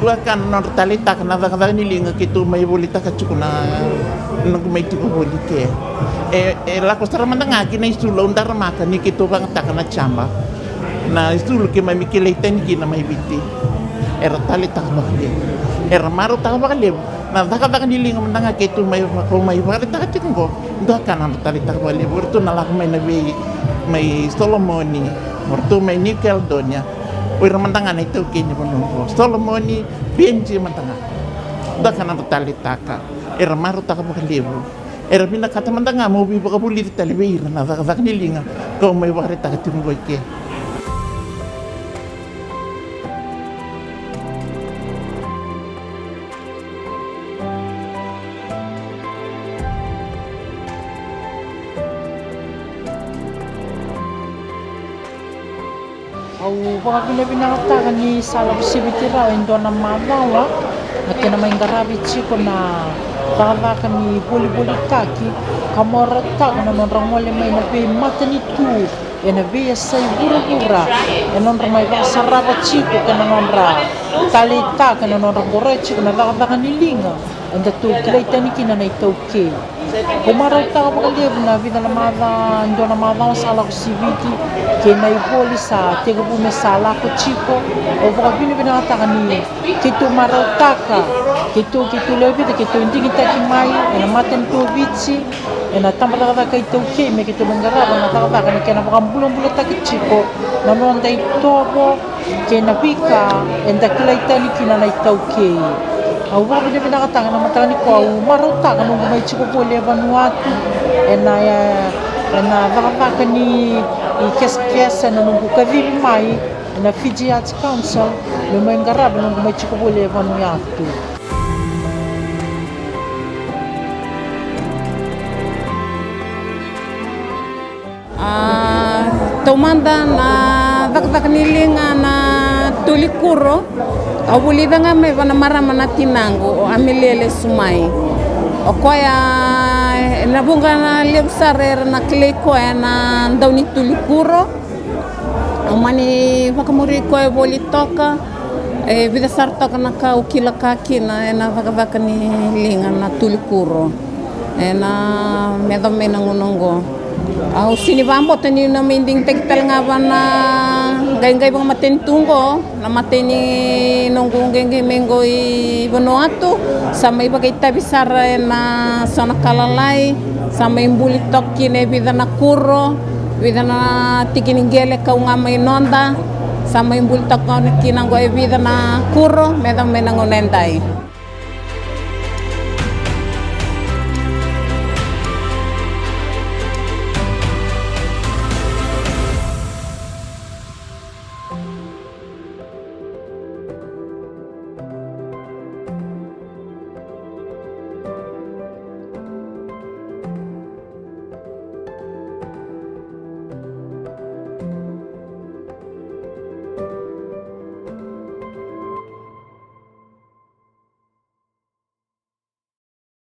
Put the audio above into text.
dua kan non talita kana daga ni linga kitu mai bolita ka chukuna nang mai tu boli ke la kostara mandanga kina istulo ndar maka ni kitu bang takana chamba na istulo ke mai mikile ten kina mai biti era talita bakle era maro ta bakle na daga ni linga mandanga kitu mai ko mai barita ka chukungo dua kan non talita bali burtu na lak mai nabi mai Solomoni burtu mai Nikel donya Wira mantangan itu kini menunggu. Solomoni benci mantangan. Dah kana talitaka. Era maru taka bakalibu. Era bina kata mantangan mau bi bakabuli talibi. Na dak nilinga. Kau mai bakari taka timbo ke. Au baka pinakatakan ni salam sibitira endo na madawa na kena maingarabi chiko na baka ni boli taki kamora taka na non ramole mai na be matani tu ena be sai gura non ramai ba saraba chiko kana non ra talita kana non ramore chiko na baka ni linga anda tu kleita ni kina na itauke kumara taka baka liab na vida na mada endo na madawa salam sibiti kena iboli sa tega pume sala ko chiko o baka pinakatakan ni kitu marotaka kitu lebi kitu indingi taki mai ena maten tu bici ena tambah kay tuke me kitu mengaraba na taka ni kena baka bulong taki chiko na nonda itobo kena pika enda kilaita ni kina na itauke au baka pinakatakan na mataka ni ko marotaka nung may chiko po Vanuatu ena baka ni ikes-kesa na nung kavili mai na Fiji Arts Council may mengaraba nung may chiko po Vanuatu. Tomanda na dak nilinga na tulikuro awulida nga may vanamarama na tinango o amilele sumai o koya nabunga na lebsarer na kleko na daw ni tulikuro amani vakamuri koya boli toka vida sartoka na ka ukila kakina na vakavaka ni linga na tulikuro na medome na ngunongo au sini vambo tani na minding tektal nga ba na gay bang matentungo na mateni nonggung gay mengo i Vanuatu sa may bagay tabisara na sa nakalalay sa may bulit toki na vida na kuro vida na tikiningele ka nga may nonda sa may bulit toki na kinanggo vida na kuro medang menangonenday.